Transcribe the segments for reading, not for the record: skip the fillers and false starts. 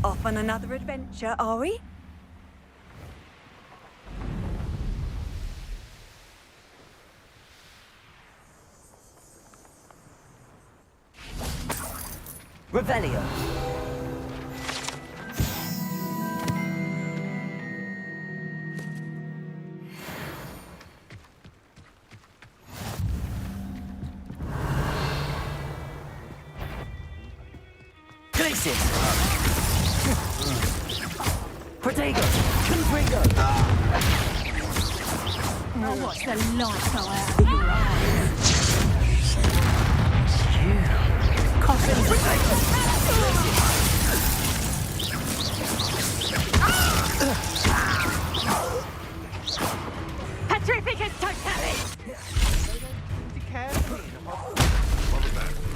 Off on another adventure, are we? Revelio. Glacius. Protego. Confringo. I'll watch the light go out of your eyes. Coffin. Petrificus totale!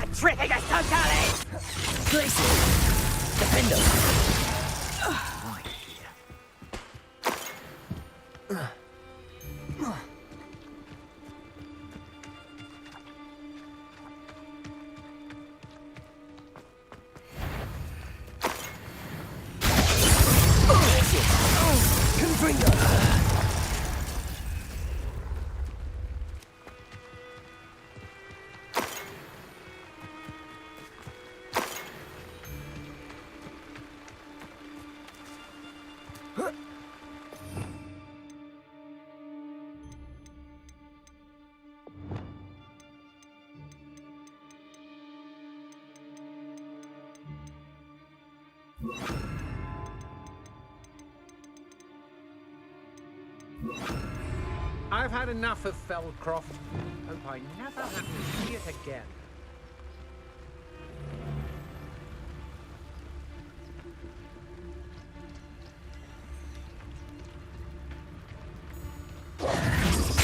Petrificus totale! Glacius. Defendo. Confringo. I've had enough of Feldcroft. Hope I never have to see it again.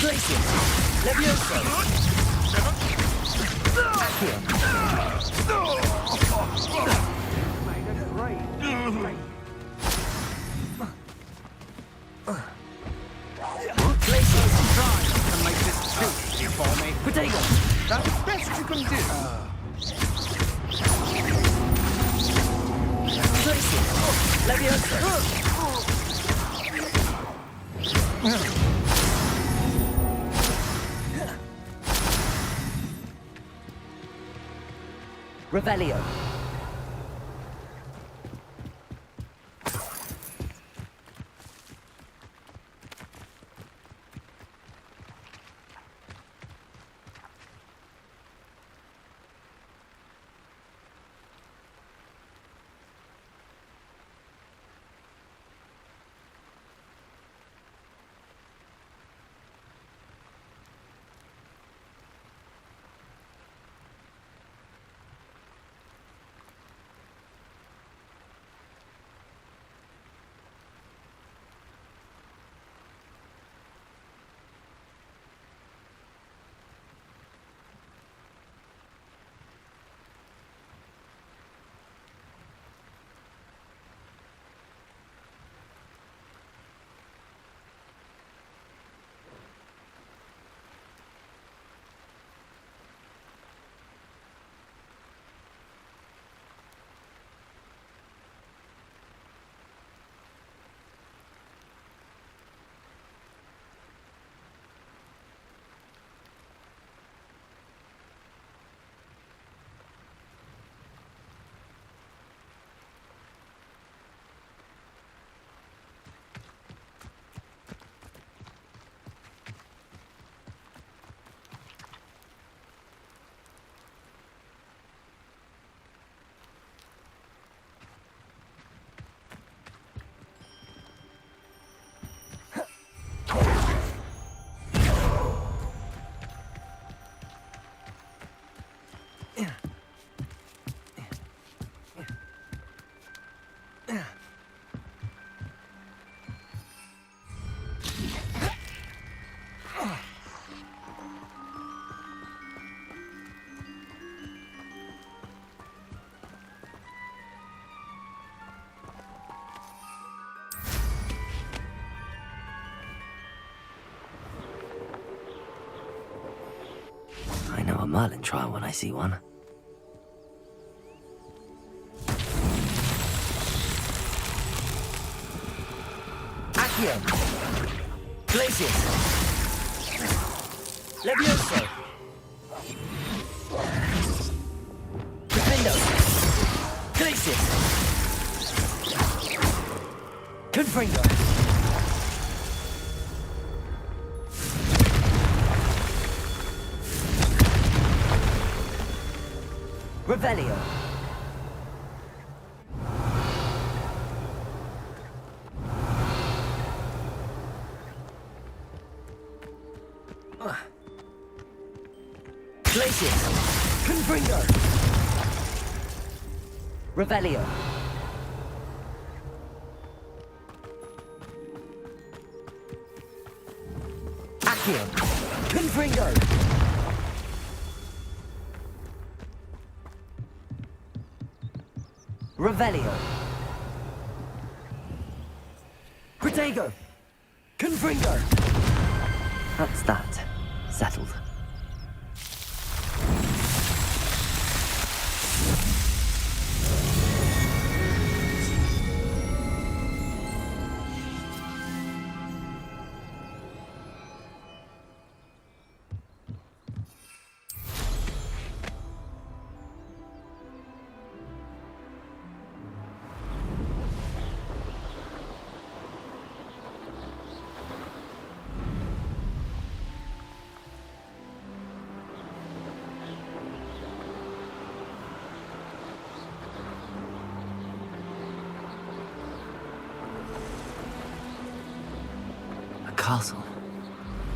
Glacius. Levioso. Accio. Made a great. Glacius. Try to make this too easy for me. Protego. That's the best you can do. Glacius. Levioso. Revelio. I know a Merlin trial when I see one. Accio. Glacius. Levioso. Defendo. Glacius. Confringo. Revelio. Glacius. Confringo. Revelio. Accio. Confringo. Revelio. Protego. Confringo. That's that. Settled. Castle.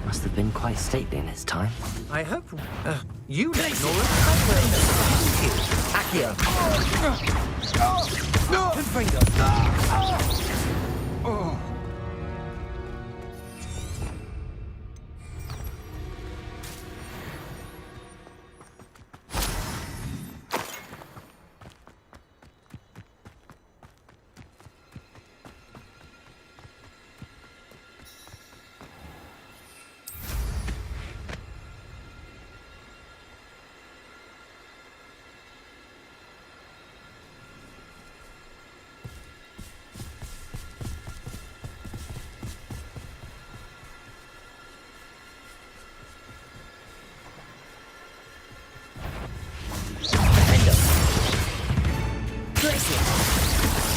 Must have been quite stately in its time. I hope you let Nora Accio.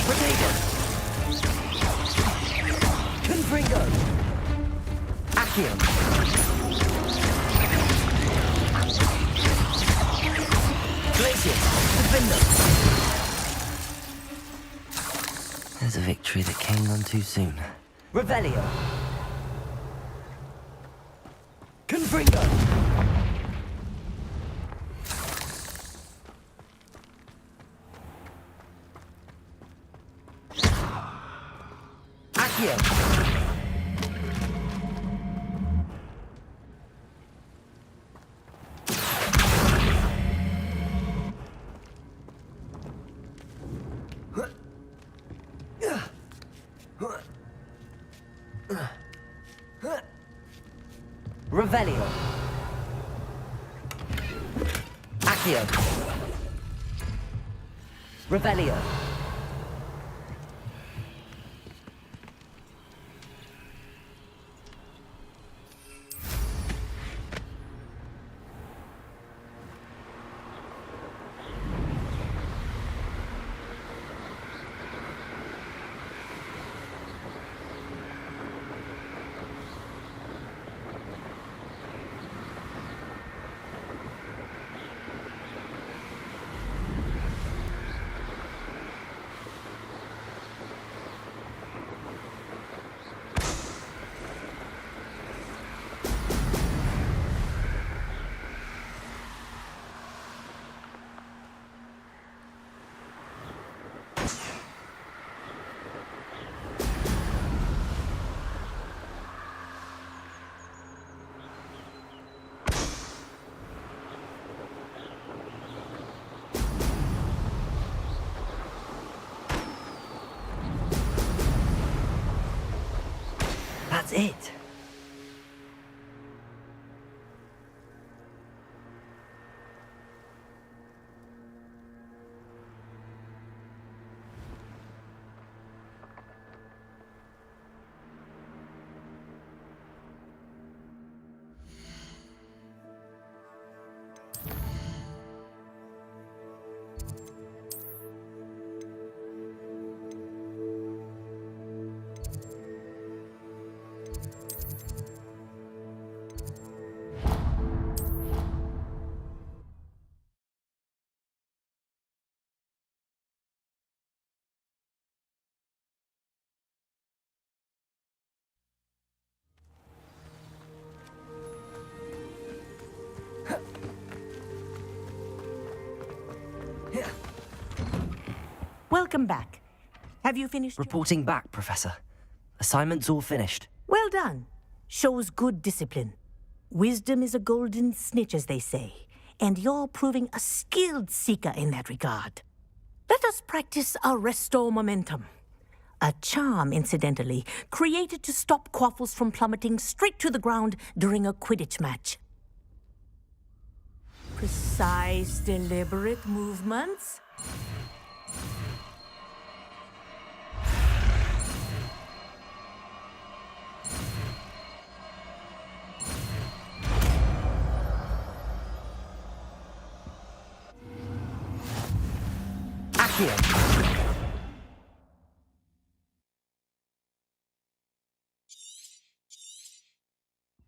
Confringo. Confringo. Accio. Glacius. Defendo. There's a victory that came none too soon. Revelio. Confringo. Accio. Revelio. Accio. Revelio. That's it. Welcome back. Have you finished? Reporting back, Professor. Assignment's all finished. Well done. Shows good discipline. Wisdom is a golden snitch, as they say, and you're proving a skilled seeker in that regard. Let us practice our restore momentum. A charm, incidentally, created to stop quaffles from plummeting straight to the ground during a Quidditch match. Precise, deliberate movements. Accio!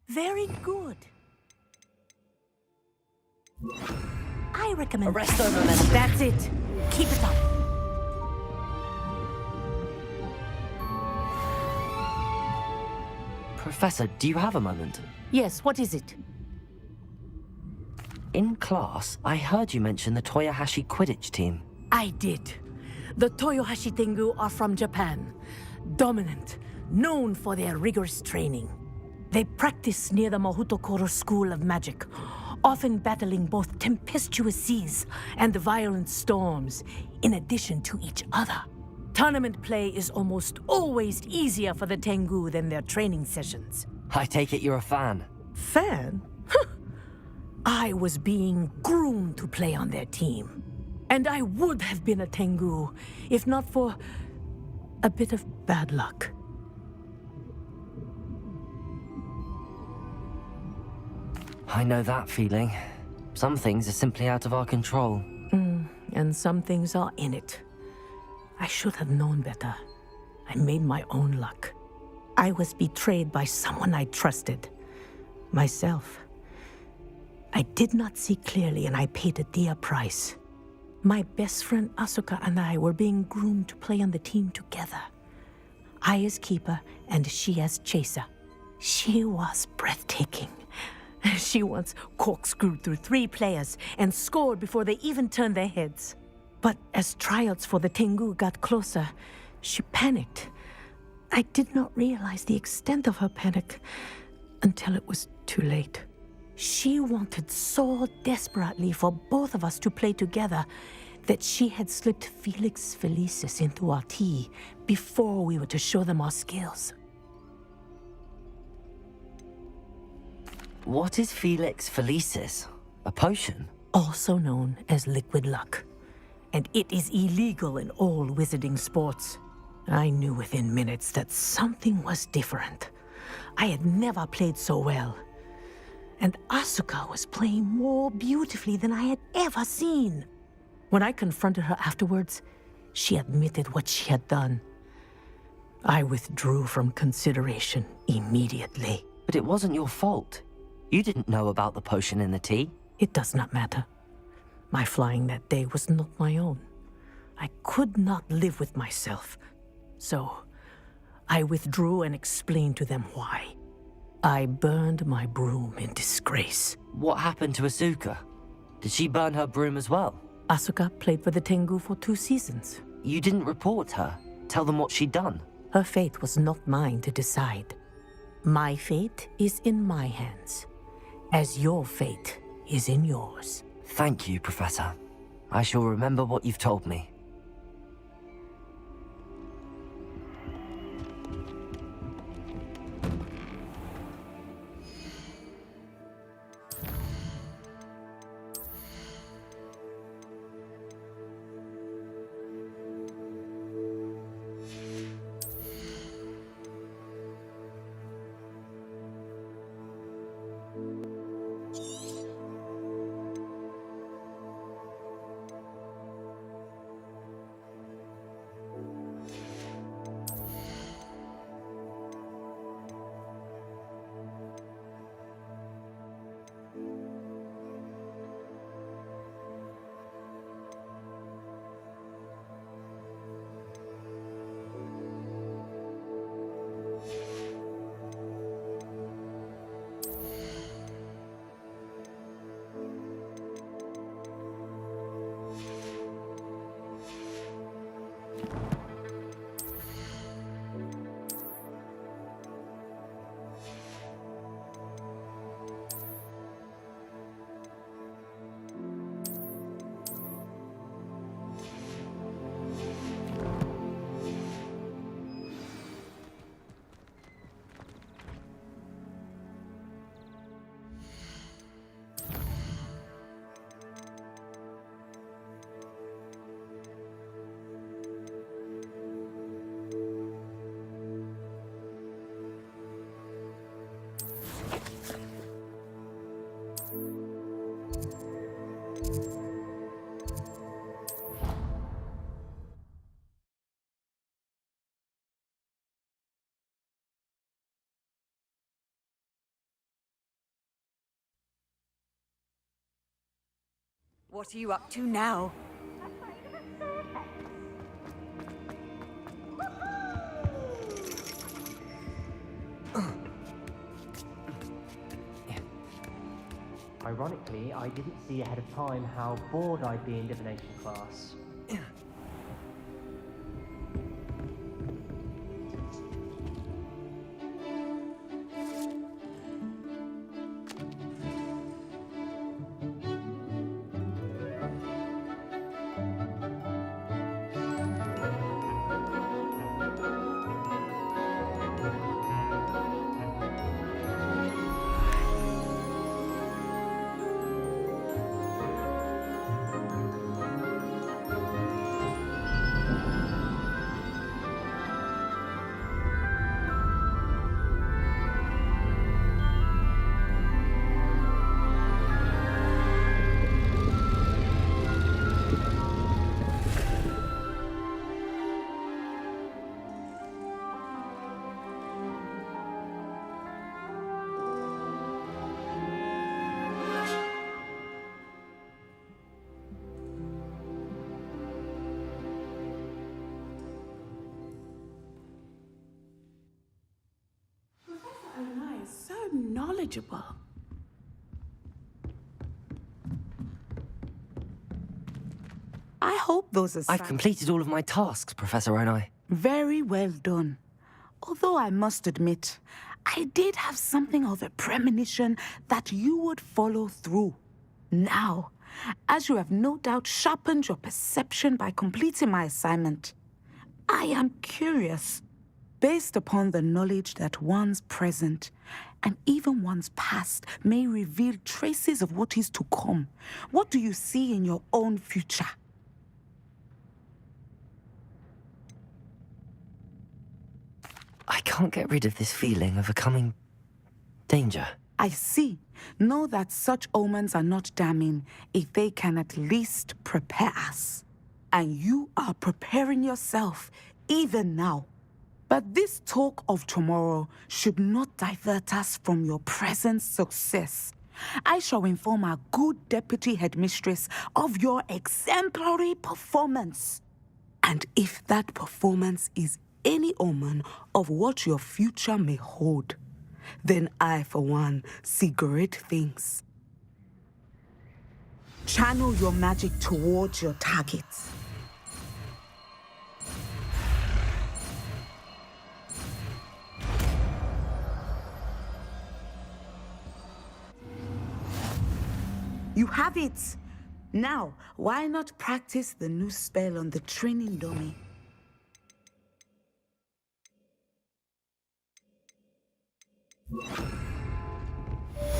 Very good. I recommend... Arresto momentum. That's it. Keep it up. Professor, do you have a moment? Yes, what is it? In class, I heard you mention the Toyohashi Quidditch team. I did. The Toyohashi Tengu are from Japan. Dominant, known for their rigorous training. They practice near the Mahutokoro School of Magic, often battling both tempestuous seas and violent storms, in addition to each other. Tournament play is almost always easier for the Tengu than their training sessions. I take it you're a fan. Fan? I was being groomed to play on their team. And I would have been a Tengu, if not for a bit of bad luck. I know that feeling. Some things are simply out of our control. And some things are in it. I should have known better. I made my own luck. I was betrayed by someone I trusted. Myself. I did not see clearly, and I paid a dear price. My best friend Asuka and I were being groomed to play on the team together. I as keeper, and she as chaser. She was breathtaking. She once corkscrewed through 3 players and scored before they even turned their heads. But as tryouts for the Tengu got closer, she panicked. I did not realize the extent of her panic until it was too late. She wanted so desperately for both of us to play together that she had slipped Fenyx Felicis into our tea before we were to show them our skills. What is Fenyx Felicis? A potion? Also known as liquid luck. And it is illegal in all wizarding sports. I knew within minutes that something was different. I had never played so well. And Asuka was playing more beautifully than I had ever seen. When I confronted her afterwards, she admitted what she had done. I withdrew from consideration immediately. But it wasn't your fault. You didn't know about the potion in the tea. It does not matter. My flying that day was not my own. I could not live with myself. So, I withdrew and explained to them why. I burned my broom in disgrace. What happened to Asuka? Did she burn her broom as well? Asuka played for the Tengu for 2 seasons. You didn't report her? Tell them what she'd done? Her fate was not mine to decide. My fate is in my hands, as your fate is in yours. Thank you, Professor. I shall remember what you've told me. What are you up to now? Ironically, I didn't see ahead of time how bored I'd be in divination class. So knowledgeable. I hope those are I've completed all of my tasks, Professor Onai. very well done. Although I must admit, I did have something of a premonition that you would follow through. Now, as you have no doubt sharpened your perception by completing my assignment, I am curious. Based upon the knowledge that one's present and even one's past may reveal traces of what is to come, what do you see in your own future? I can't get rid of this feeling of a coming danger. I see. Know that such omens are not damning if they can at least prepare us. And you are preparing yourself even now. But this talk of tomorrow should not divert us from your present success. I shall inform our good deputy headmistress of your exemplary performance. And if that performance is any omen of what your future may hold, then I, for one, see great things. Channel your magic towards your targets. You have it! Now, why not practice the new spell on the training dummy?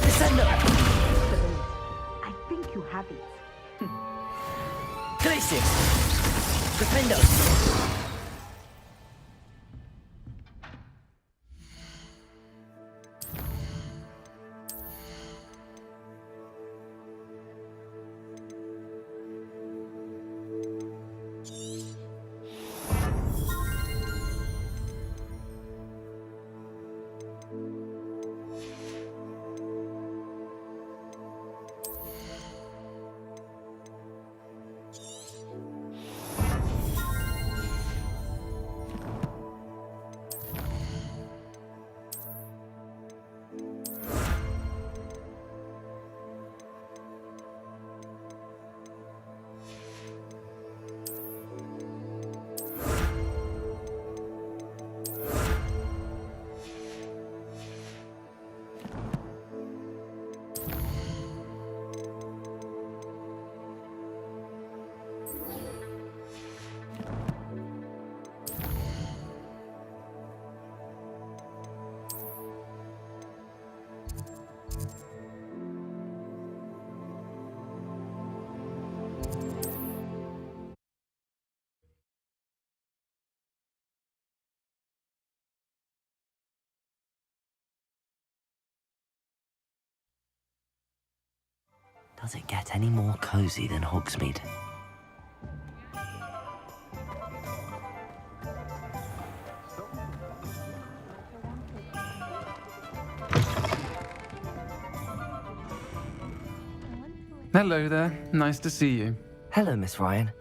Descendo! I think you have it. Glacius! Defendo! Does it get any more cozy than Hogsmeade? Hello there. Nice to see you. Hello, Miss Ryan.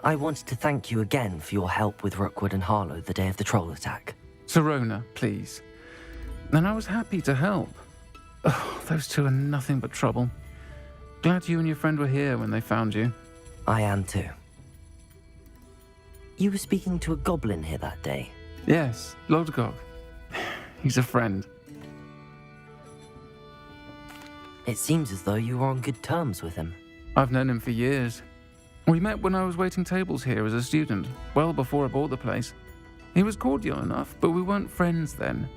I wanted to thank you again for your help with Rookwood and Harlow the day of the troll attack. Sirona, please. And I was happy to help. Oh, those two are nothing but trouble. Glad you and your friend were here when they found you. I am too. You were speaking to a goblin here that day. Yes, Lodgok. He's a friend. It seems as though you were on good terms with him. I've known him for years. We met when I was waiting tables here as a student, well before I bought the place. He was cordial enough, but we weren't friends then.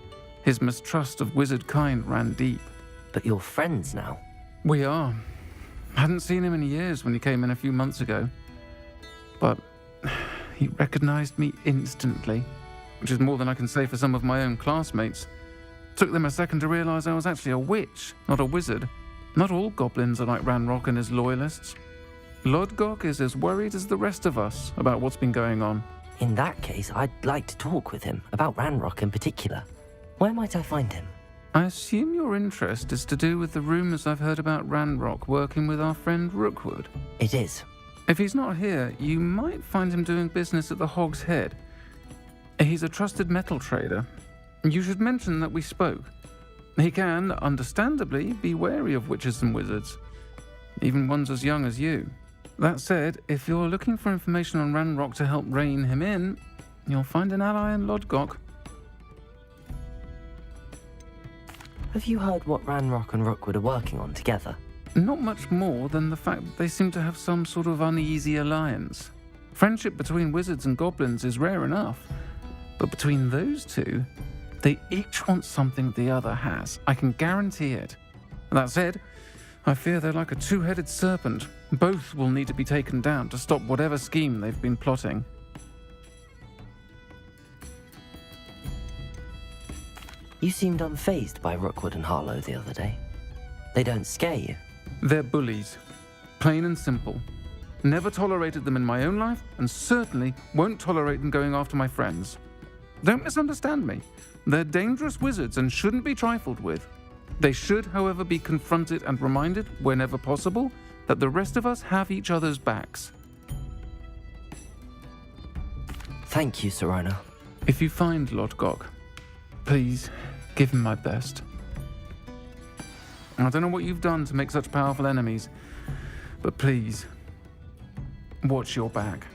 His mistrust of wizard kind ran deep. But you're friends now. We are. Hadn't seen him in years when he came in a few months ago. But he recognized me instantly, which is more than I can say for some of my own classmates. Took them a second to realize I was actually a witch, not a wizard. Not all goblins are like Ranrock and his loyalists. Lodgok is as worried as the rest of us about what's been going on. In that case, I'd like to talk with him, about Ranrock in particular. Where might I find him? I assume your interest is to do with the rumors I've heard about Ranrock working with our friend Rookwood. It is. If he's not here, you might find him doing business at the Hog's Head. He's a trusted metal trader. You should mention that we spoke. He can, understandably, be wary of witches and wizards, even ones as young as you. That said, if you're looking for information on Ranrock to help rein him in, you'll find an ally in Lodgok. Have you heard what Ranrock and Rookwood are working on together? Not much more than the fact that they seem to have some sort of uneasy alliance. Friendship between wizards and goblins is rare enough, but between those two, they each want something the other has. I can guarantee it. That said, I fear they're like a two-headed serpent. Both will need to be taken down to stop whatever scheme they've been plotting. You seemed unfazed by Rookwood and Harlow the other day. They don't scare you. They're bullies. Plain and simple. Never tolerated them in my own life, and certainly won't tolerate them going after my friends. Don't misunderstand me. They're dangerous wizards and shouldn't be trifled with. They should, however, be confronted and reminded, whenever possible, that the rest of us have each other's backs. Thank you, Sirona. If you find Lodgok, please give him my best. I don't know what you've done to make such powerful enemies, but please, watch your back.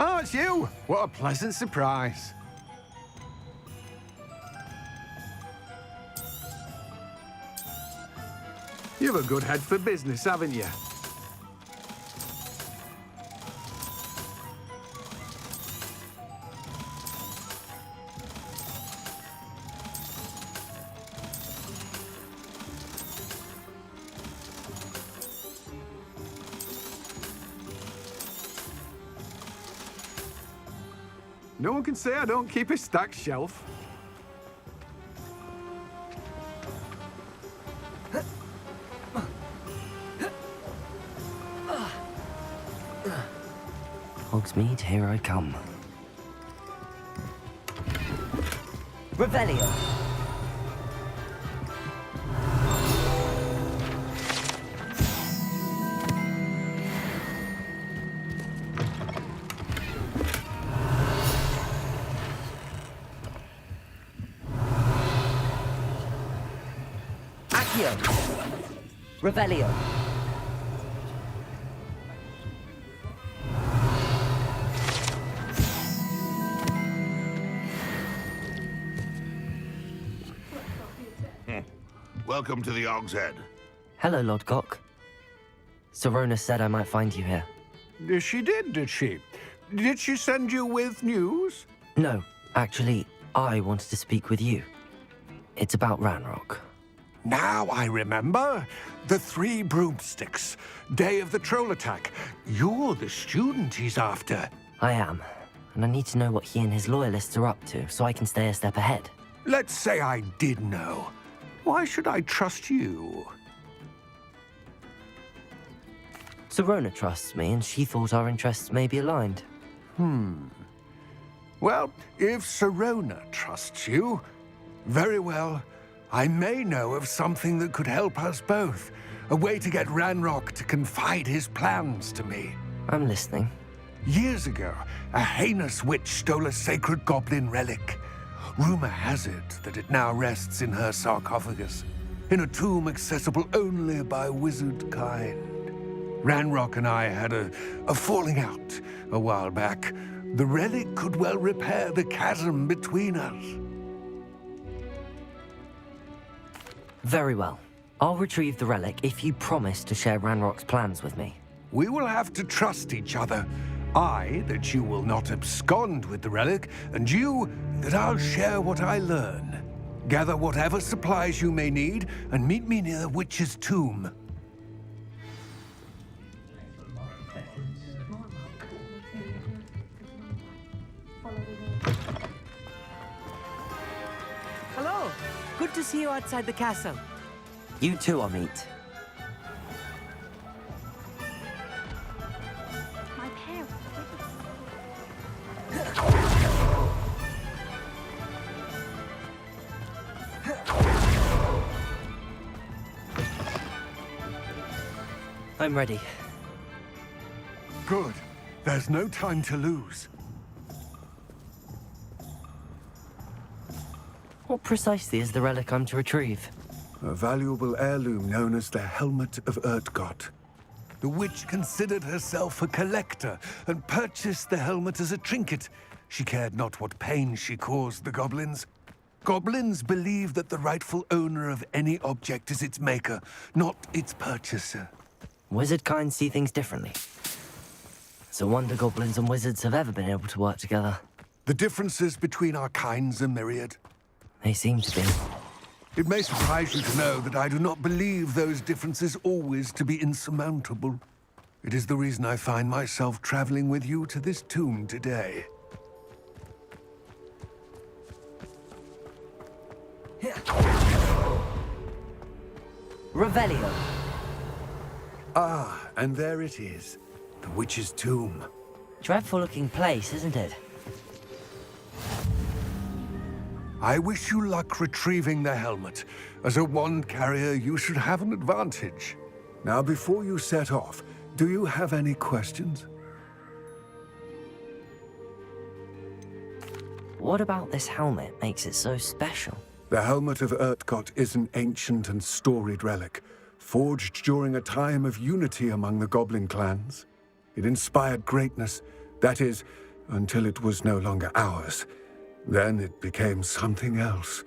Oh, it's you! What a pleasant surprise. You've a good head for business, haven't you? No one can say I don't keep a stacked shelf. Hogsmeade, here I come. Revelio! Accio! Revelio! Welcome to the Hog's Head. Hello, Lodgok. Sirona said I might find you here. She did she? Did she send you with news? No, actually, I wanted to speak with you. It's about Ranrock. Now I remember. The 3 broomsticks. Day of the troll attack. You're the student he's after. I am. And I need to know what he and his loyalists are up to, so I can stay a step ahead. Let's say I did know. Why should I trust you? Serona trusts me, and she thought our interests may be aligned. Well, if Serona trusts you, very well. I may know of something that could help us both. A way to get Ranrock to confide his plans to me. I'm listening. Years ago, a heinous witch stole a sacred goblin relic. Rumor has it that it now rests in her sarcophagus, in a tomb accessible only by wizard kind. Ranrock and I had a falling out a while back. The relic could well repair the chasm between us. Very well. I'll retrieve the relic if you promise to share Ranrock's plans with me. We will have to trust each other. I, that you will not abscond with the relic, and you, that I'll share what I learn. Gather whatever supplies you may need, and meet me near the witch's tomb. Hello. Good to see you outside the castle. You too, Amit. My parents. I'm ready. Good. There's no time to lose. What precisely is the relic I'm to retrieve? A valuable heirloom known as the Helmet of Urtgott. The witch considered herself a collector and purchased the helmet as a trinket. She cared not what pain she caused the goblins. Goblins believe that the rightful owner of any object is its maker, not its purchaser. Wizard kind see things differently. It's a wonder goblins and wizards have ever been able to work together. The differences between our kinds are myriad. They seem to be. It may surprise you to know that I do not believe those differences always to be insurmountable. It is the reason I find myself traveling with you to this tomb today. Revelio. Ah, and there it is. The witch's tomb. Dreadful looking place, isn't it? I wish you luck retrieving the helmet. As a wand carrier, you should have an advantage. Now, before you set off, do you have any questions? What about this helmet makes it so special? The Helmet of Urtgott is an ancient and storied relic, forged during a time of unity among the goblin clans. It inspired greatness, that is, until it was no longer ours. Then it became something else.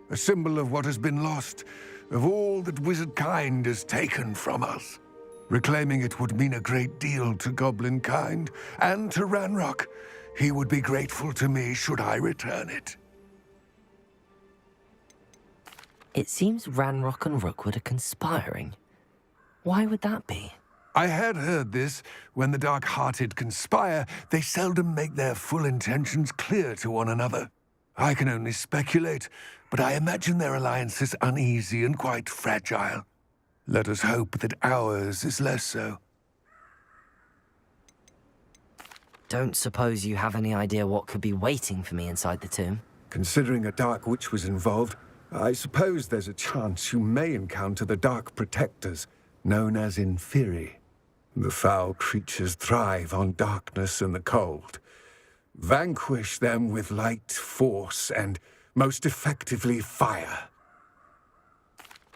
A symbol of what has been lost, of all that wizard kind has taken from us. Reclaiming it would mean a great deal to goblin kind, and to Ranrock. He would be grateful to me should I return it. It seems Ranrock and Rookwood are conspiring. Why would that be? I had heard this. When the dark-hearted conspire, they seldom make their full intentions clear to one another. I can only speculate, but I imagine their alliance is uneasy and quite fragile. Let us hope that ours is less so. Don't suppose you have any idea what could be waiting for me inside the tomb? Considering a dark witch was involved, I suppose there's a chance you may encounter the Dark Protectors, known as Inferi. The foul creatures thrive on darkness and the cold. Vanquish them with light, force, and, most effectively, fire.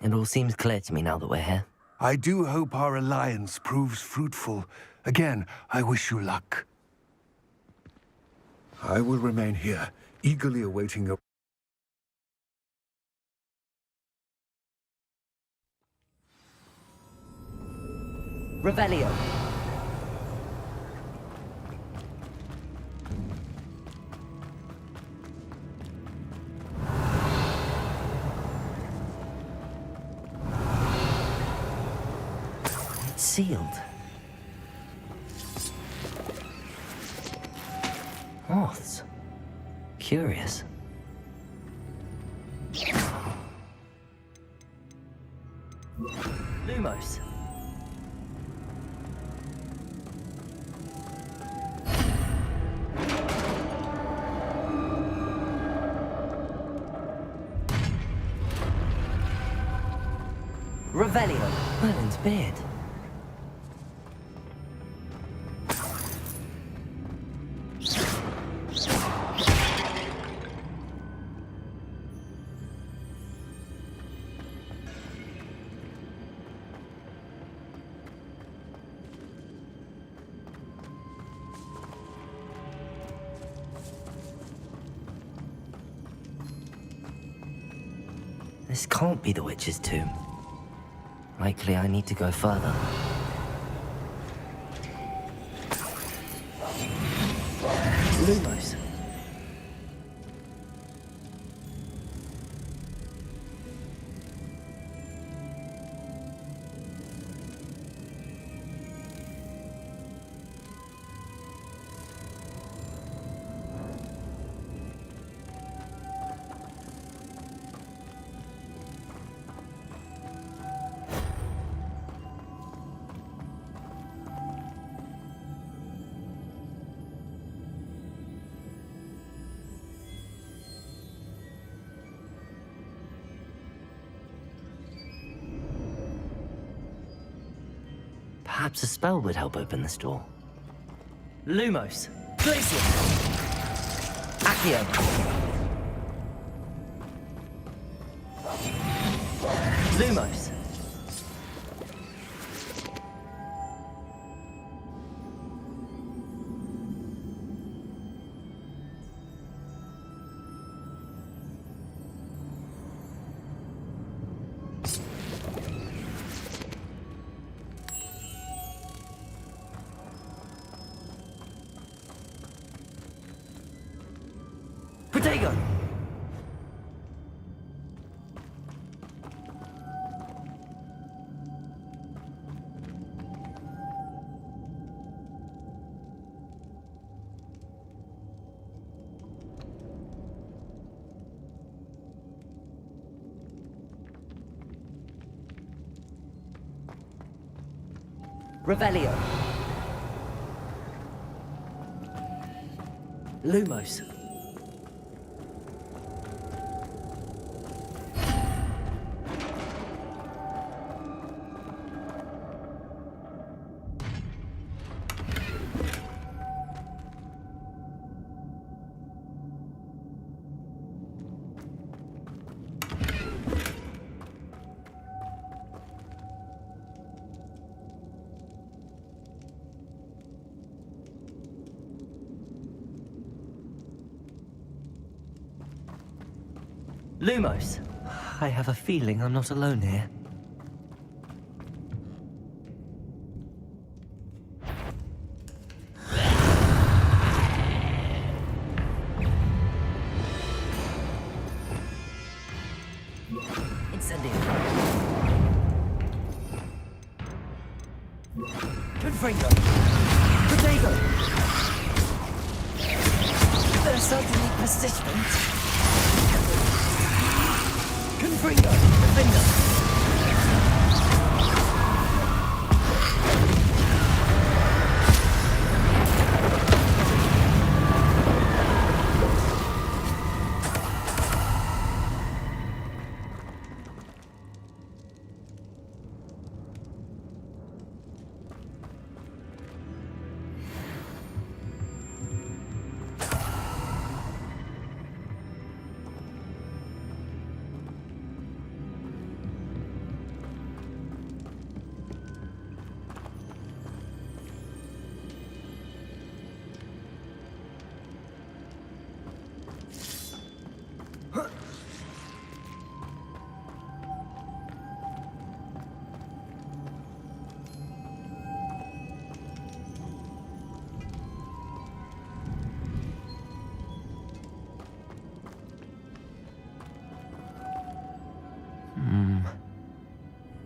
It all seems clear to me now that we're here. I do hope our alliance proves fruitful. Again, I wish you luck. I will remain here, eagerly awaiting your... Revelio. It's sealed. Moths. Curious. Lumos. Revelio. Merlin's beard. This can't be the witch's tomb. Likely I need to go further. Lumos. Perhaps a spell would help open this door. Lumos. Glacier. Accio. Lumos. Protego! Revelio. Lumos. Lumos. I have a feeling I'm not alone here. Incendio. Confringo. Protego. They're certainly persistent. Confringo! Defender!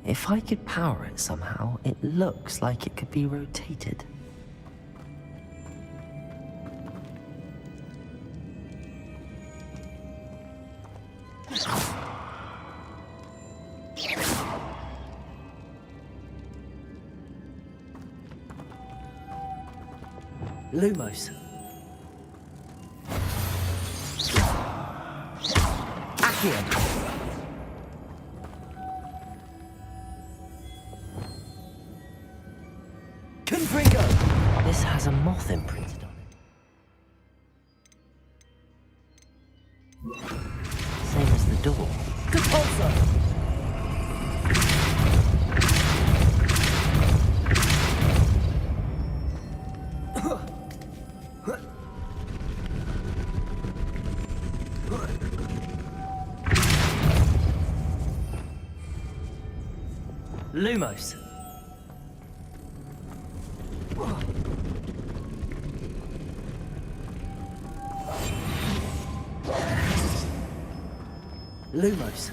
If I could power it somehow, it looks like it could be rotated. Lumos. Accio. Confringo. This has a moth imprinted on it. Same as the door. Compulso. Lumos. Lumos.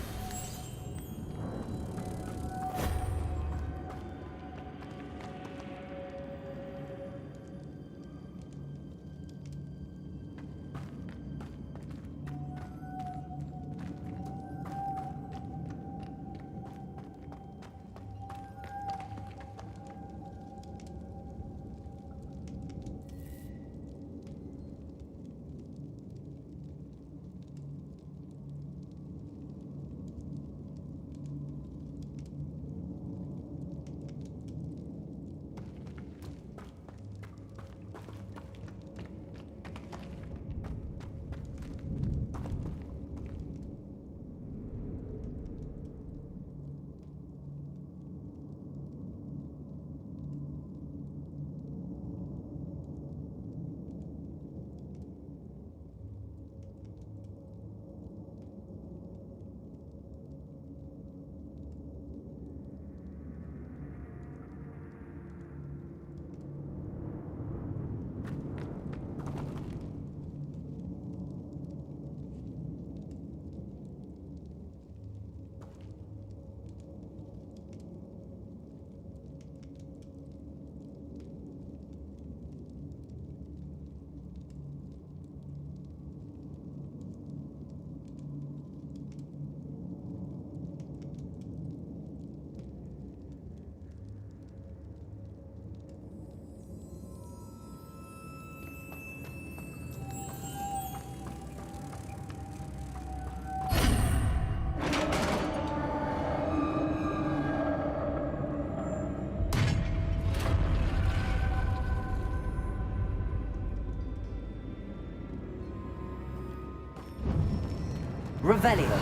Revelio.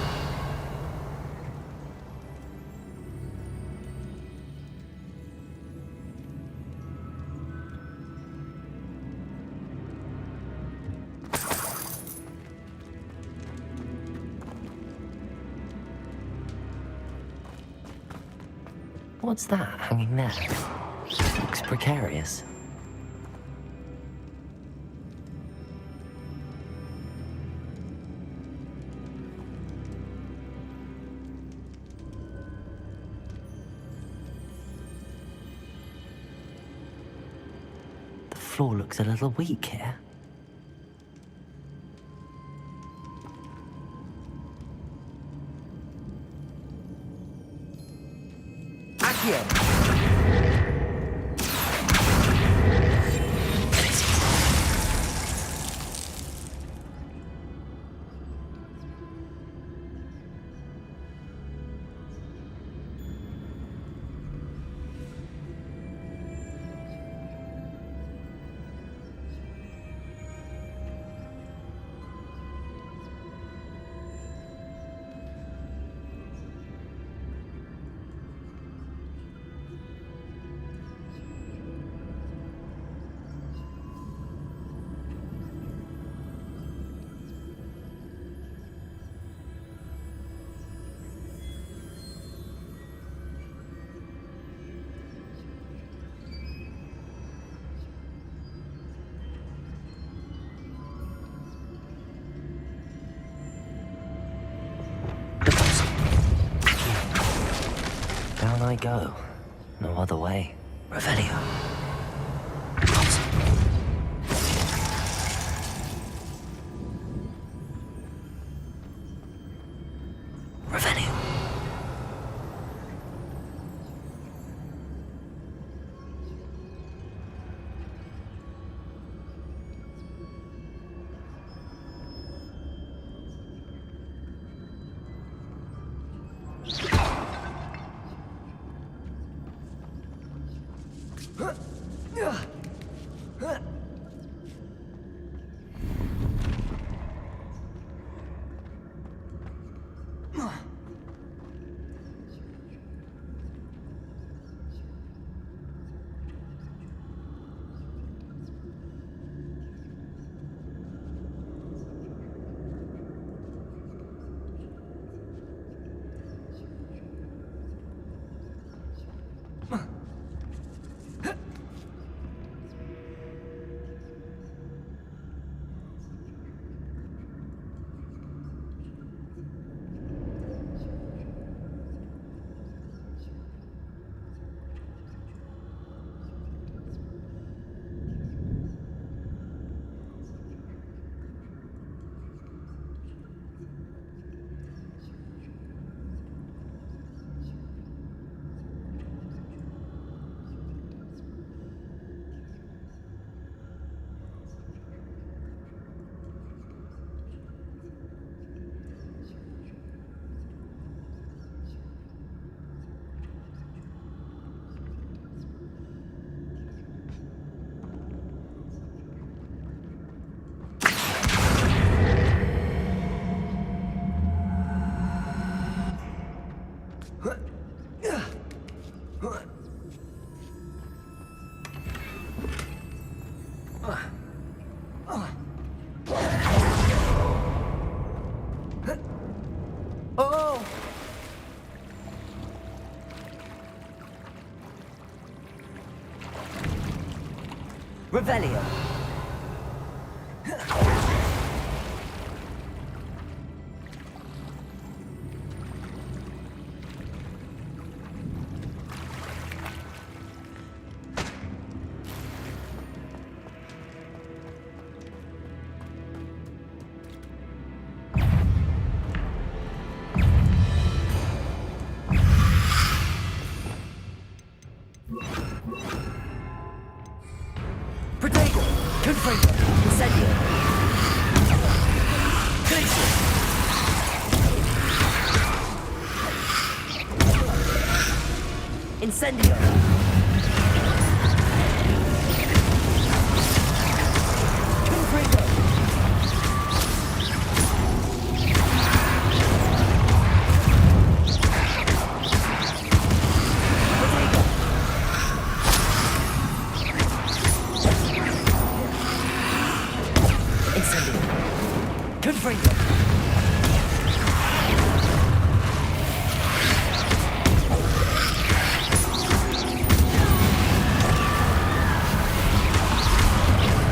What's that hanging there? Looks precarious. The floor looks a little weak here. Down I go. No other way. Revelio. Revelio. Oh! Revelio. Protego! Confringo! Incendio! Glacier! Incendio! Confringo! Protego! Incendio! Confringo!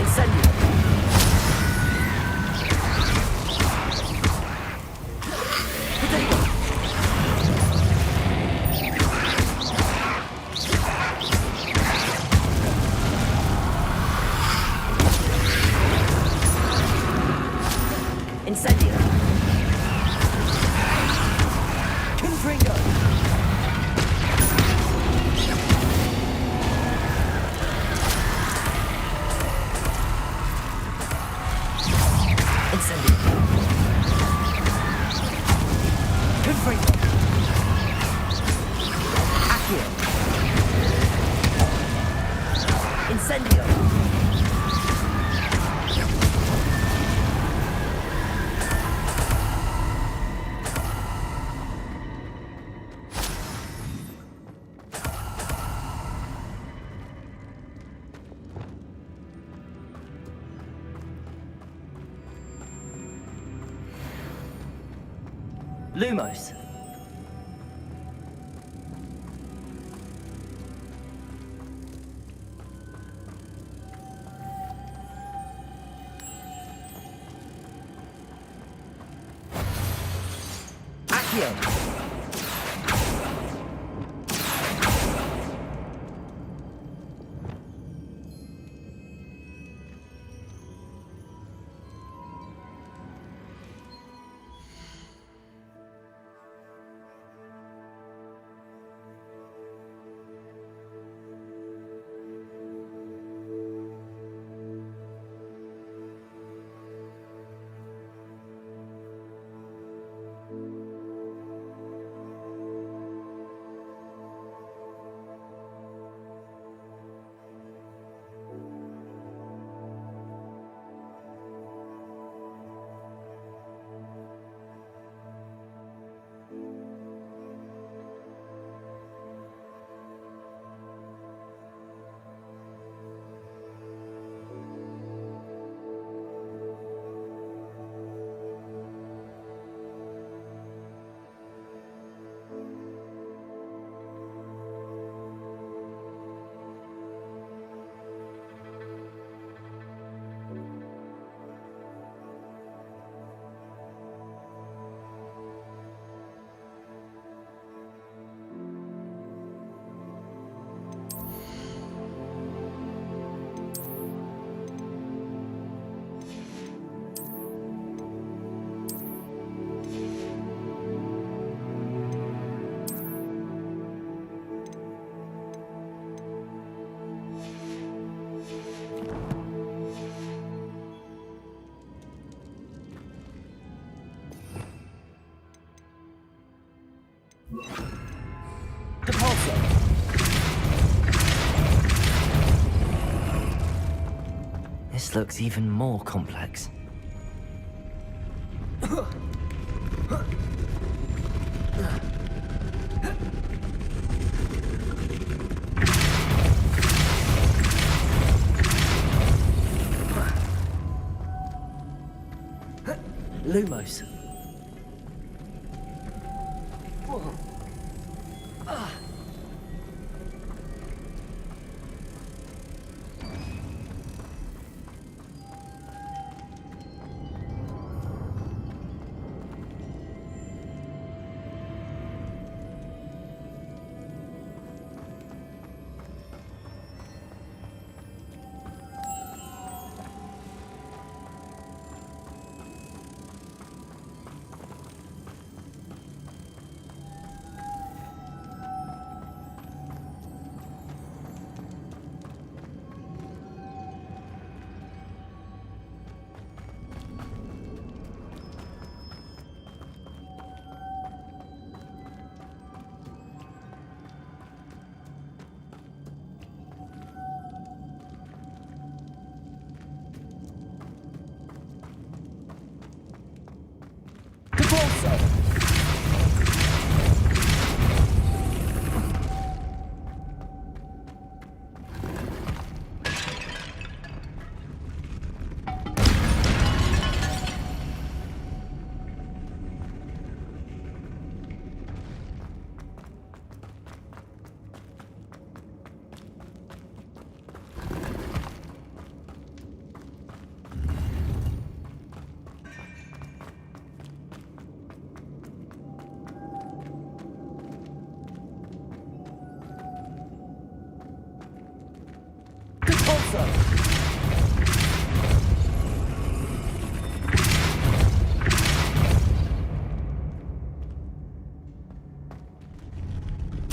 Incendio! Protego! Incendio! Confringo! Incendio! Confringo! Accio! Incendio! Lumos. Accio. This looks even more complex. Lumos.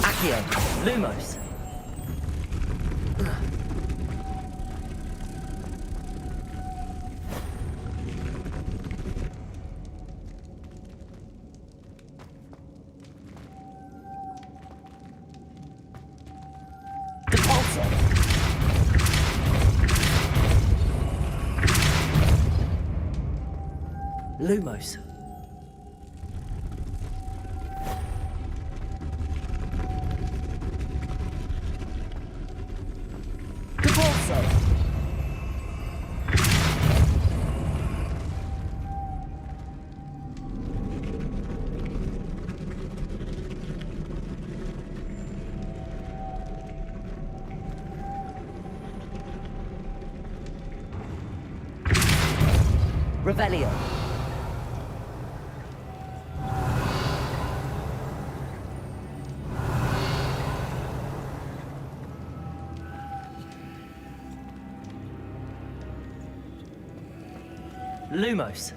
Accio, Lumos. Lumos. Revelio. Lumos.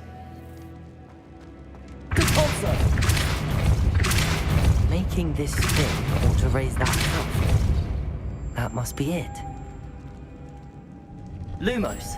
Making this spin or to raise that cup. That must be it. Lumos.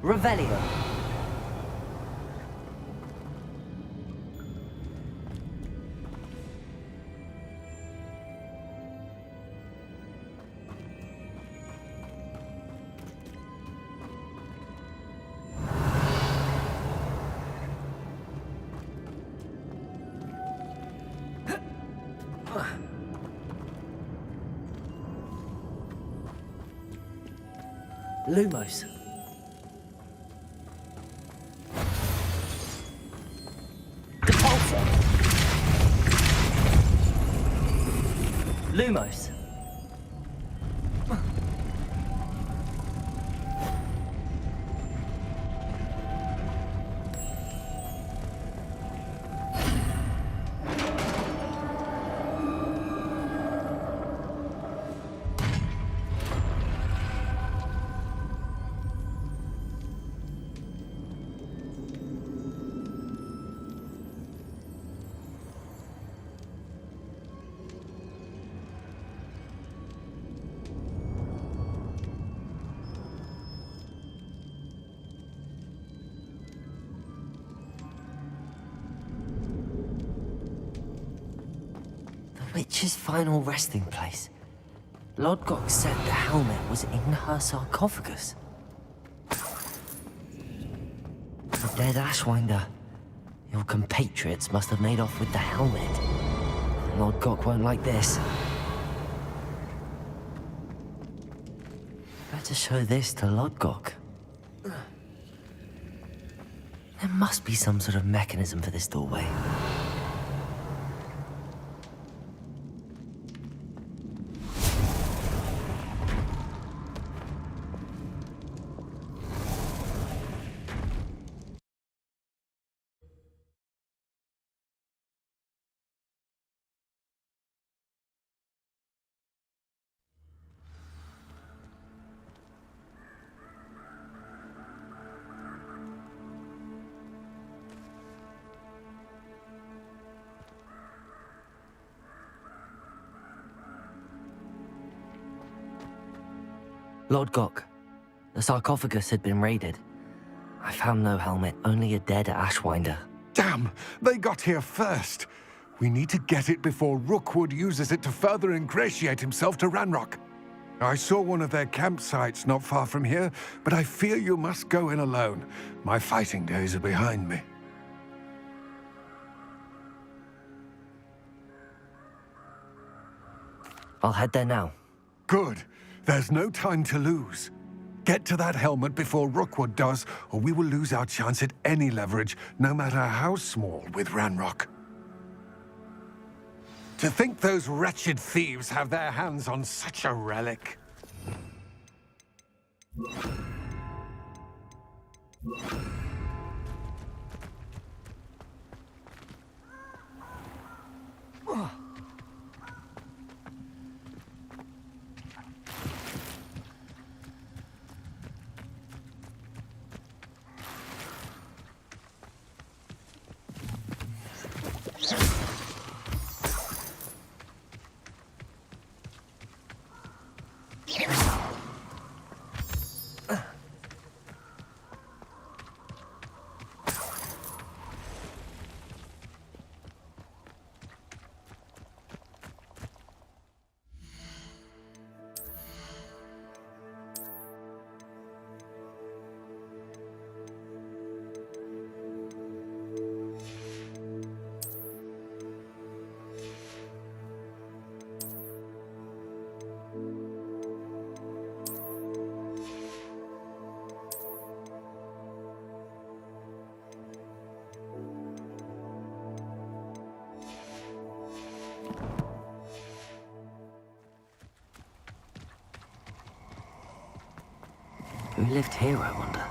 Revelio. Lumos. Lumos. witch's final resting place. Lodgok said the helmet was in her sarcophagus. The dead Ashwinder. Your compatriots must have made off with the helmet. Lodgok won't like this. Better show this to Lodgok. There must be some sort of mechanism for this doorway. Lodgok, the sarcophagus had been raided. I found no helmet, only a dead Ashwinder. Damn! They got here first! We need to get it before Rookwood uses it to further ingratiate himself to Ranrock. I saw one of their campsites not far from here, but I fear you must go in alone. My fighting days are behind me. I'll head there now. Good. There's no time to lose. Get to that helmet before Rookwood does, or we will lose our chance at any leverage, no matter how small, with Ranrock. To think those wretched thieves have their hands on such a relic. Who lived here, I wonder?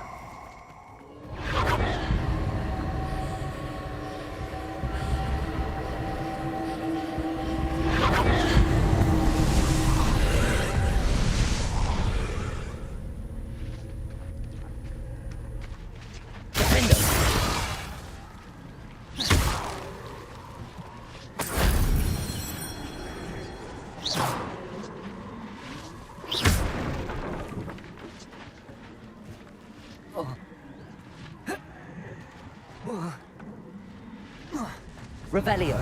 Revelio.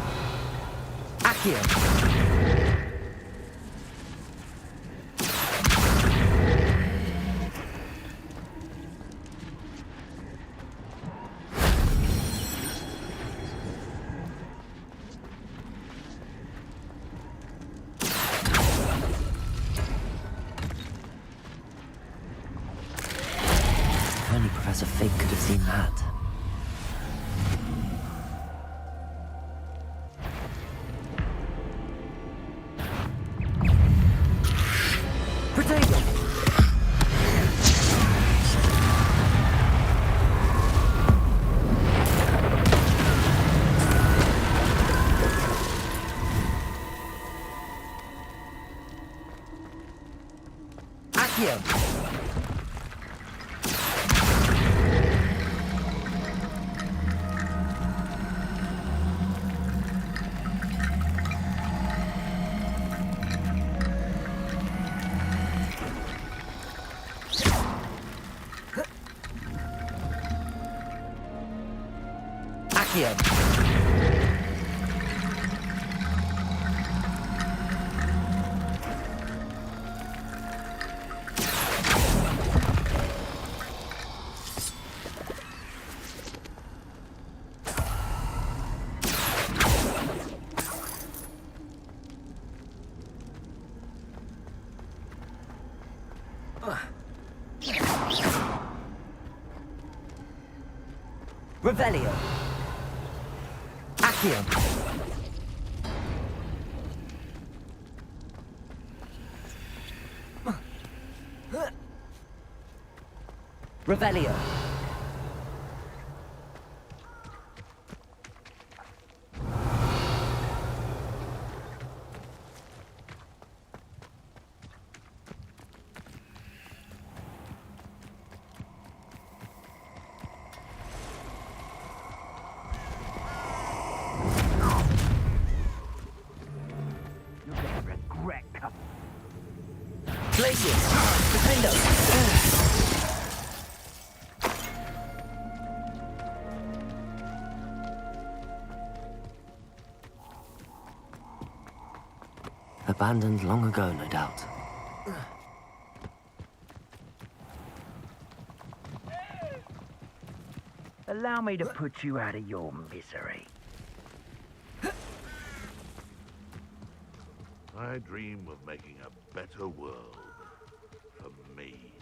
Accio. Only Professor Fig could have seen that. Revelio. Accio. Revelio. Glaciers. Defendo. Abandoned long ago, no doubt. Allow me to put you out of your misery. I dream of making a better world for me.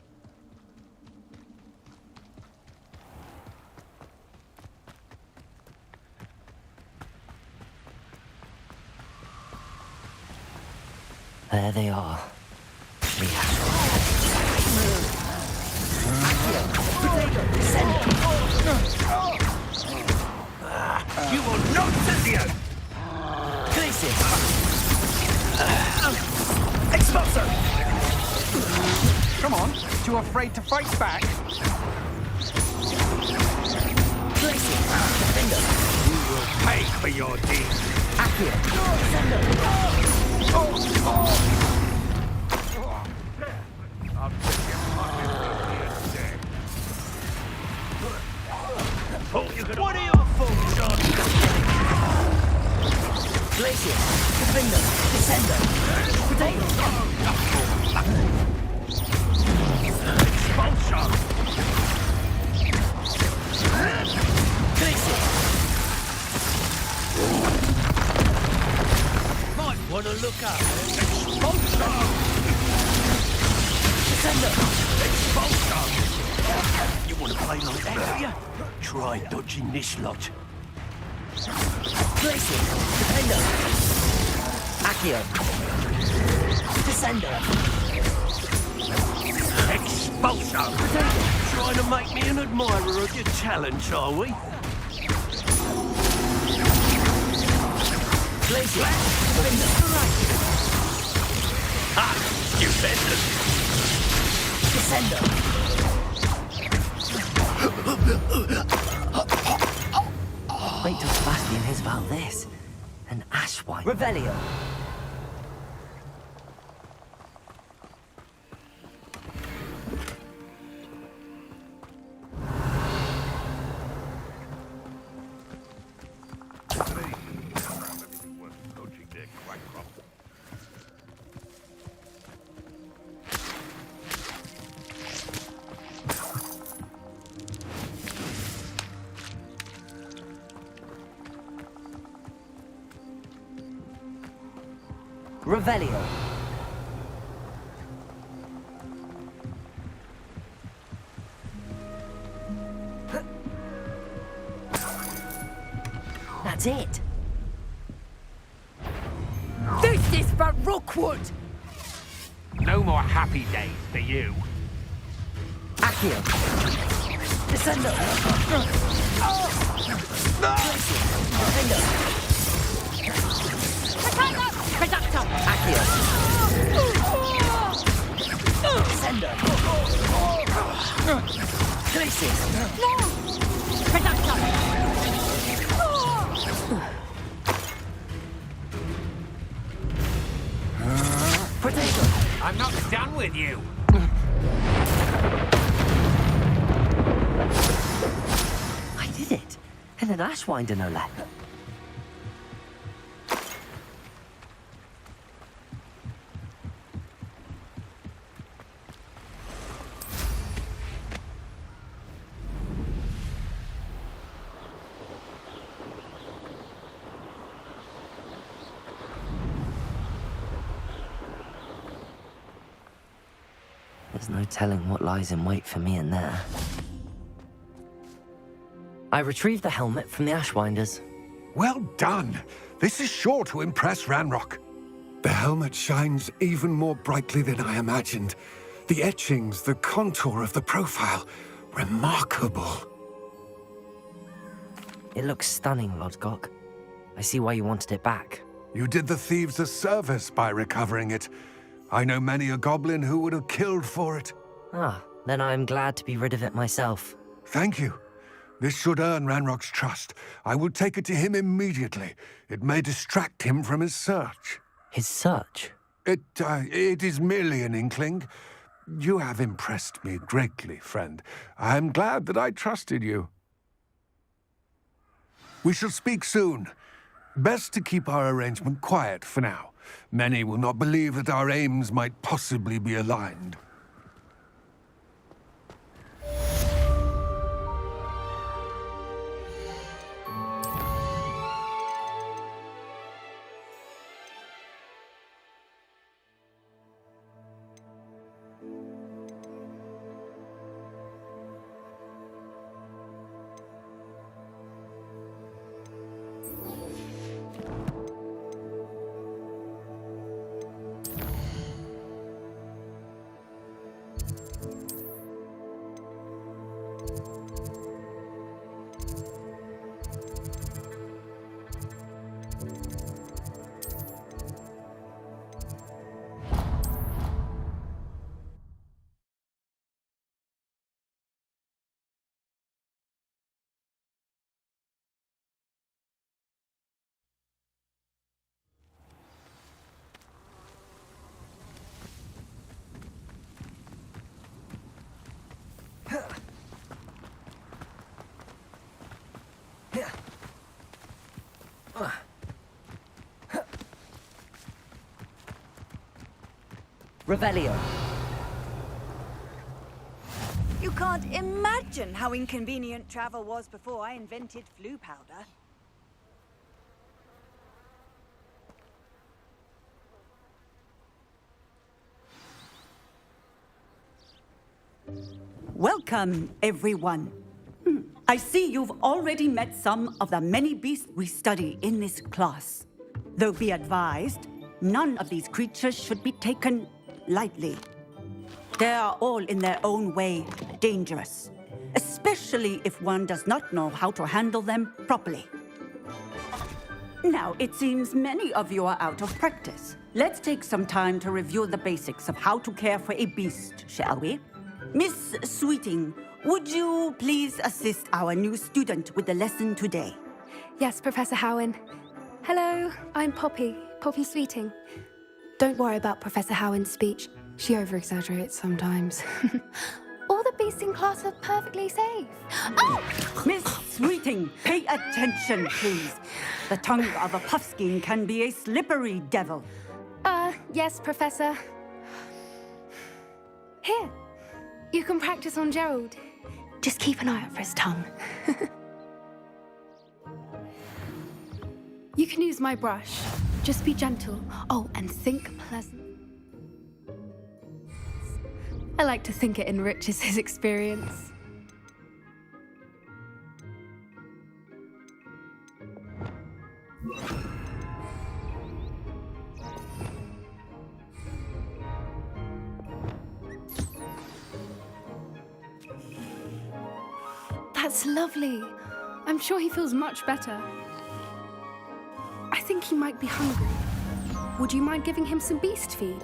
There they are. The You will not Cynthia! Glaciers. Expulso! Come on, too afraid to fight back? Glaciers. Defendo. You will pay for your deeds. Accio. Defendo. I'll take your pocket dead. What are your faults, John? Glaciers. Defendo. Descendo. Potato. Expulsion! Glaciers. Might want to look up. Expulsion! Descendo. Expulsion! You want to play like that, do you? Try dodging this lot. Glaciers. Defendo. Accio. Descendo. Expulsion! Trying to make me an admirer of your talents, are we? Glaciers. Defendo. Ha! Stupendous! Descendo. Wait till Sebastian hears about this. An ash wine. Revelio. Coaching their quack crop. Revelio. That's it. This is for Rookwood! No more happy days for you. Accio. Descendo. Defendo. Reducto! Accio. Descendo. Glaciers. Reducto! Potato. I'm not done with you. I did it. And an ash winder, no less. There's no telling what lies in wait for me in there. I retrieved the helmet from the Ashwinders. Well done. This is sure to impress Ranrock. The helmet shines even more brightly than I imagined. The etchings, the contour of the profile, remarkable. It looks stunning, Lodgok. I see why you wanted it back. You did the thieves a service by recovering it. I know many a goblin who would have killed for it. Ah, then I'm glad to be rid of it myself. Thank you. This should earn Ranrock's trust. I will take it to him immediately. It may distract him from his search. His search? It is merely an inkling. You have impressed me greatly, friend. I am glad that I trusted you. We shall speak soon. Best to keep our arrangement quiet for now. Many will not believe that our aims might possibly be aligned. Revelio. You can't imagine how inconvenient travel was before I invented flu powder. Welcome, everyone. I see you've already met some of the many beasts we study in this class. Though be advised, none of these creatures should be taken lightly. They are all in their own way dangerous, especially if one does not know how to handle them properly. Now, it seems many of you are out of practice. Let's take some time to review the basics of how to care for a beast, shall we? Miss Sweeting, would you please assist our new student with the lesson today? Yes, Professor Howen. Hello, I'm Poppy Sweeting. Don't worry about Professor Howen's speech. She over-exaggerates sometimes. All the beasts in class are perfectly safe. Oh! Miss Sweeting, pay attention, please. The tongue of a puffskein can be a slippery devil. Yes, Professor. Here, you can practice on Gerald. Just keep an eye out for his tongue. You can use my brush. Just be gentle. Oh, and think pleasant. I like to think it enriches his experience. That's lovely. I'm sure he feels much better. I think he might be hungry. Would you mind giving him some beast feed?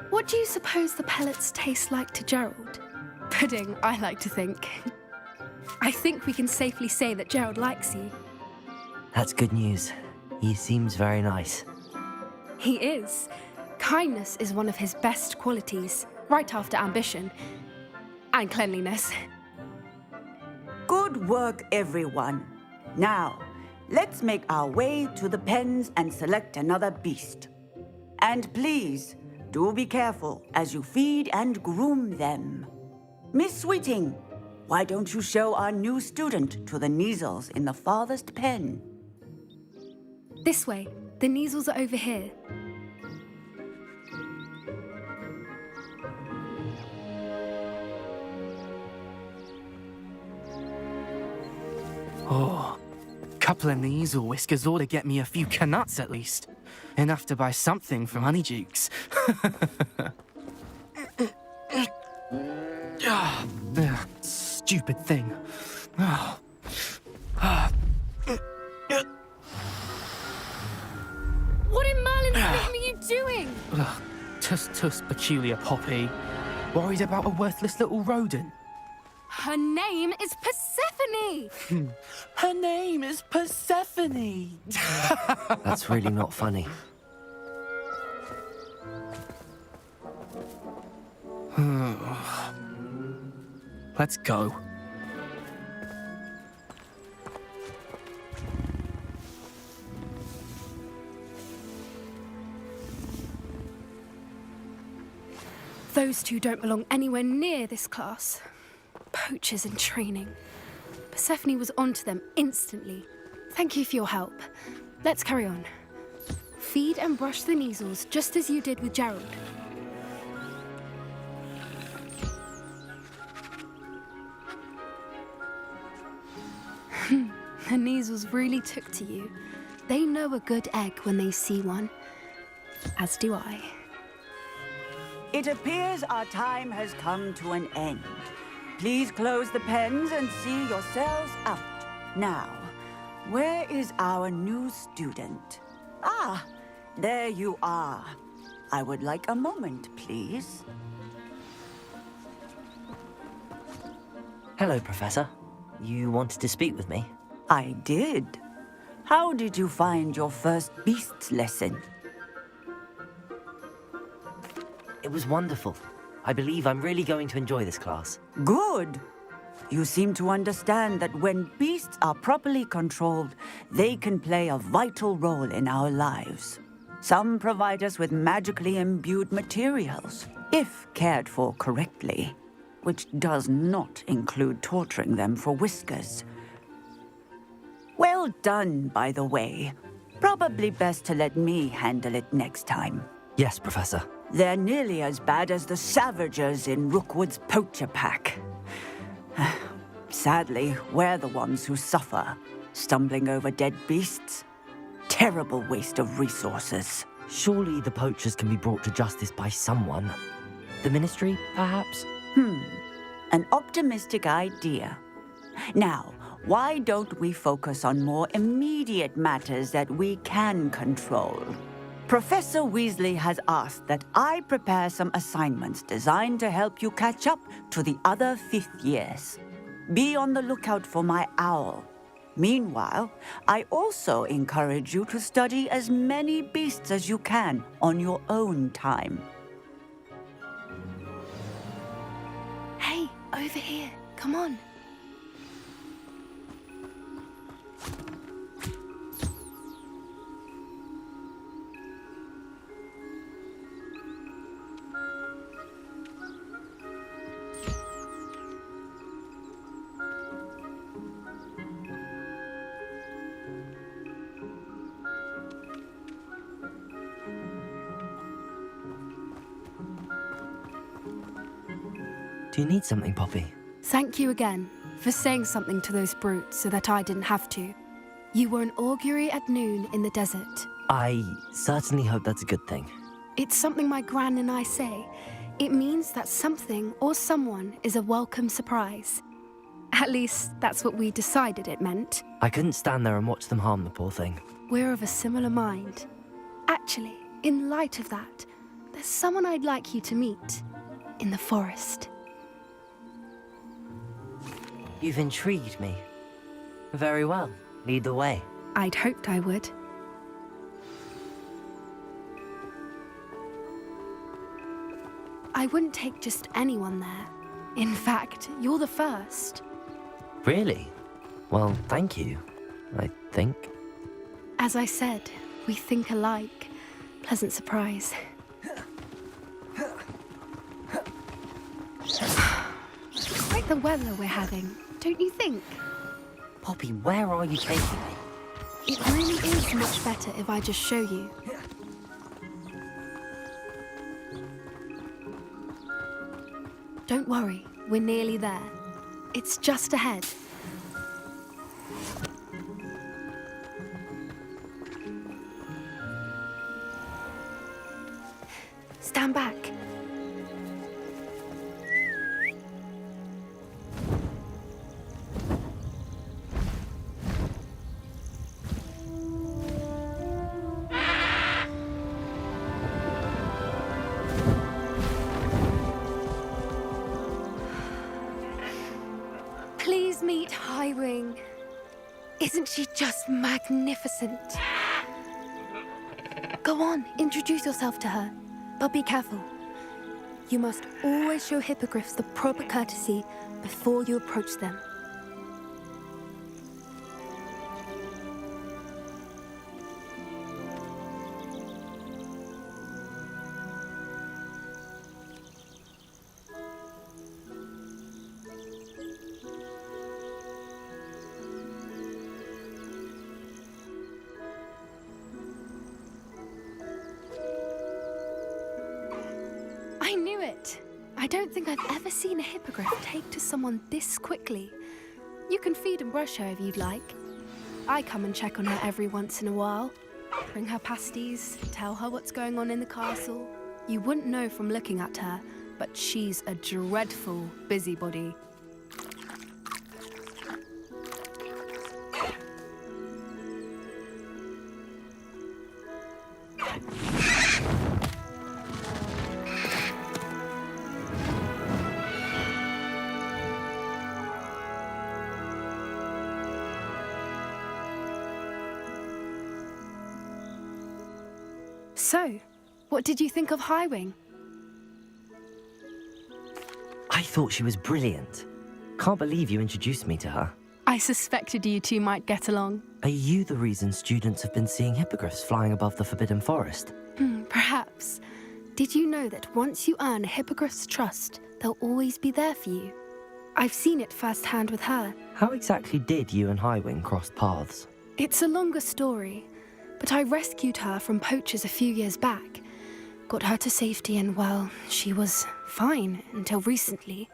What do you suppose the pellets taste like to Gerald? Pudding, I like to think. I think we can safely say that Gerald likes you. That's good news. He seems very nice. He is. Kindness is one of his best qualities, right after ambition. And cleanliness. Good work, everyone. Now, let's make our way to the pens and select another beast. And please, do be careful as you feed and groom them. Miss Sweeting, why don't you show our new student to the Neasels in the farthest pen? This way. The Neasels are over here. couple of Neasel whiskers ought to get me a few canuts at least. Enough to buy something from Honeydukes. Stupid thing. What in Merlin's name are you doing? Tuss, peculiar Poppy. Worried about a worthless little rodent? Her name is Persephone! Her name is Persephone! That's really not funny. Let's go. Those two don't belong anywhere near this class. Poachers in training. Persephone was onto them instantly. Thank you for your help. Let's carry on. Feed and brush the Neasels just as you did with Gerald. The Neasels really took to you. They know a good egg when they see one. As do I. It appears our time has come to an end. Please close the pens and see yourselves out. Now, where is our new student? Ah, there you are. I would like a moment, please. Hello, Professor. You wanted to speak with me? I did. How did you find your first beasts lesson? It was wonderful. I believe I'm really going to enjoy this class. Good. You seem to understand that when beasts are properly controlled, they can play a vital role in our lives. Some provide us with magically imbued materials, if cared for correctly, which does not include torturing them for whiskers. Well done, by the way. Probably best to let me handle it next time. Yes, Professor. They're nearly as bad as the Savagers in Rookwood's poacher pack. Sadly, we're the ones who suffer, stumbling over dead beasts. Terrible waste of resources. Surely the poachers can be brought to justice by someone. The Ministry, perhaps? An optimistic idea. Now, why don't we focus on more immediate matters that we can control? Professor Weasley has asked that I prepare some assignments designed to help you catch up to the other fifth years. Be on the lookout for my owl. Meanwhile, I also encourage you to study as many beasts as you can on your own time. Hey, over here. Come on. Do you need something, Poppy? Thank you again for saying something to those brutes so that I didn't have to. You were an augury at noon in the desert. I certainly hope that's a good thing. It's something my gran and I say. It means that something or someone is a welcome surprise. At least, that's what we decided it meant. I couldn't stand there and watch them harm the poor thing. We're of a similar mind. Actually, in light of that, there's someone I'd like you to meet. In the forest. You've intrigued me. Very well. Lead the way. I'd hoped I would. I wouldn't take just anyone there. In fact, you're the first. Really? Well, thank you, I think. As I said, we think alike. Pleasant surprise. Quite the weather we're having, don't you think? Poppy, where are you taking me? It really is much better if I just show you. Don't worry, we're nearly there. It's just ahead. stand back. Please meet Highwing. Isn't she just magnificent? Go on, introduce yourself to her. But be careful. You must always show hippogriffs the proper courtesy before you approach them. I knew it! I don't think I've ever seen a hippogriff take to someone this quickly. You can feed and brush her if you'd like. I come and check on her every once in a while. Bring her pasties, tell her what's going on in the castle. You wouldn't know from looking at her, but she's a dreadful busybody. So, what did you think of Highwing? I thought she was brilliant. Can't believe you introduced me to her. I suspected you two might get along. Are you the reason students have been seeing hippogriffs flying above the Forbidden Forest? Perhaps. Did you know that once you earn a hippogriff's trust, they'll always be there for you? I've seen it firsthand with her. How exactly did you and Highwing cross paths? It's a longer story, but I rescued her from poachers a few years back. Got her to safety and, well, she was fine until recently.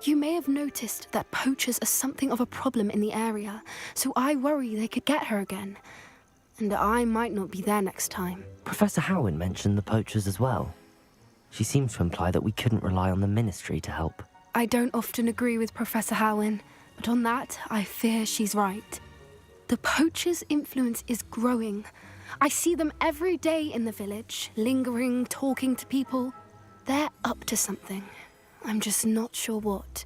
You may have noticed that poachers are something of a problem in the area, so I worry they could get her again. And I might not be there next time. Professor Howin mentioned the poachers as well. She seemed to imply that we couldn't rely on the Ministry to help. I don't often agree with Professor Howin, but on that, I fear she's right. The poachers' influence is growing. I see them every day in the village, lingering, talking to people. They're up to something. I'm just not sure what.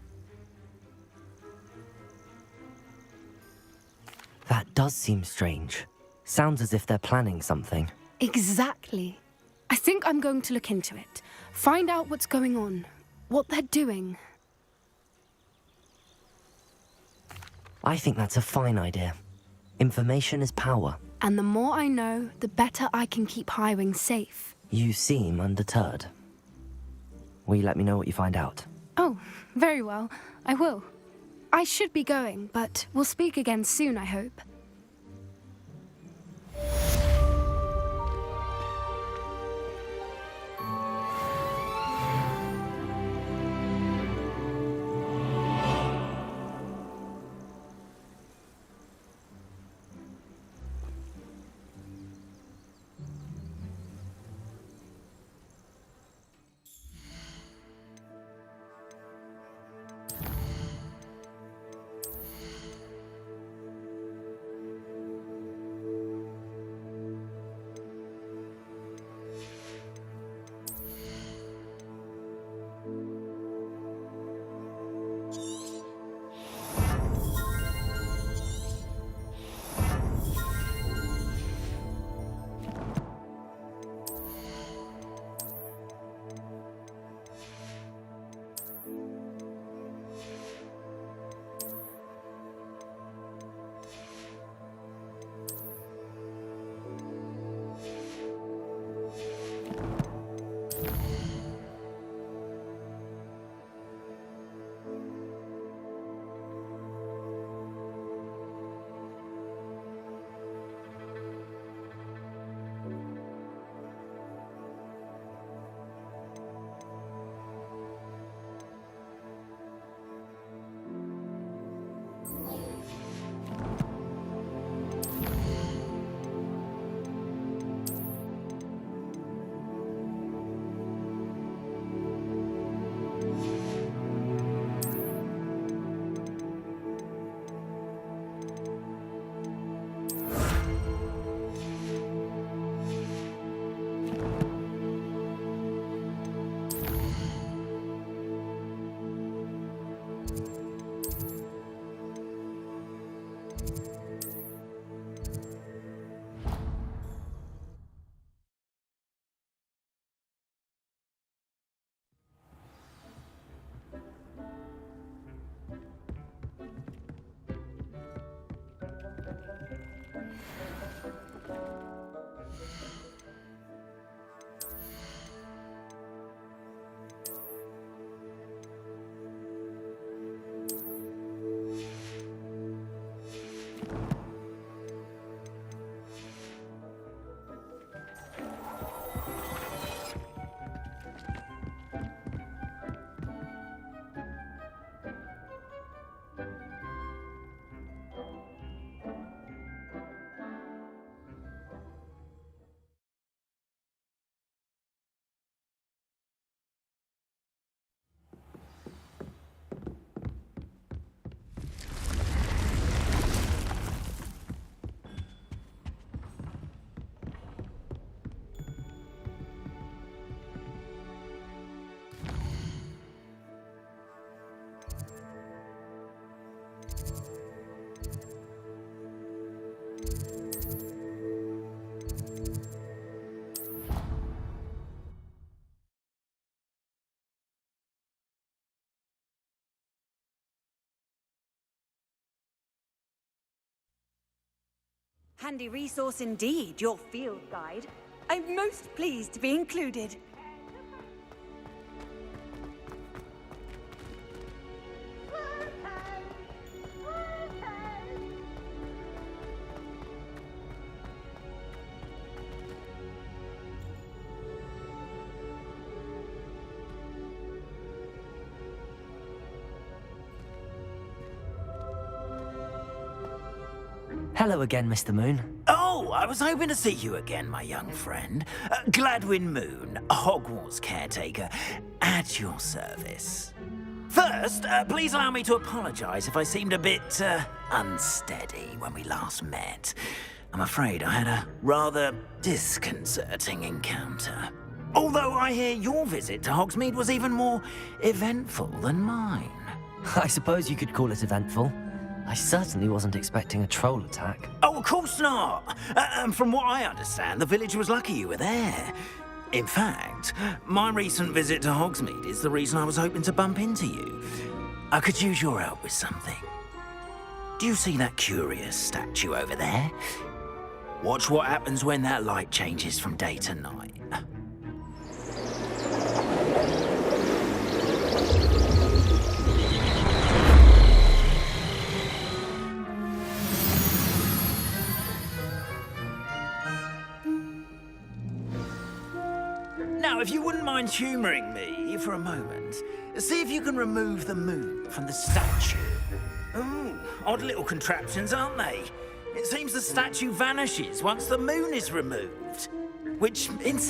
That does seem strange. Sounds as if they're planning something. Exactly. I think I'm going to look into it. Find out what's going on, what they're doing. I think that's a fine idea. Information is power. And the more I know, the better I can keep Highwing safe. You seem undeterred. Will you let me know what you find out? Oh, very well. I will. I should be going, but we'll speak again soon, I hope. Handy resource indeed, your field guide. I'm most pleased to be included. Hello again, Mr. Moon. Oh, I was hoping to see you again, my young friend. Gladwin Moon, Hogwarts caretaker, at your service. First, please allow me to apologize if I seemed a bit unsteady when we last met. I'm afraid I had a rather disconcerting encounter. Although I hear your visit to Hogsmeade was even more eventful than mine. I suppose you could call it eventful. I certainly wasn't expecting a troll attack. Oh, of course not. From what I understand, the village was lucky you were there. In fact, my recent visit to Hogsmeade is the reason I was hoping to bump into you. I could use your help with something. Do you see that curious statue over there? Watch what happens when that light changes from day to night. Now, if you wouldn't mind humouring me for a moment, see if you can remove the moon from the statue. Ooh, odd little contraptions, aren't they? It seems the statue vanishes once the moon is removed. Which, incidentally,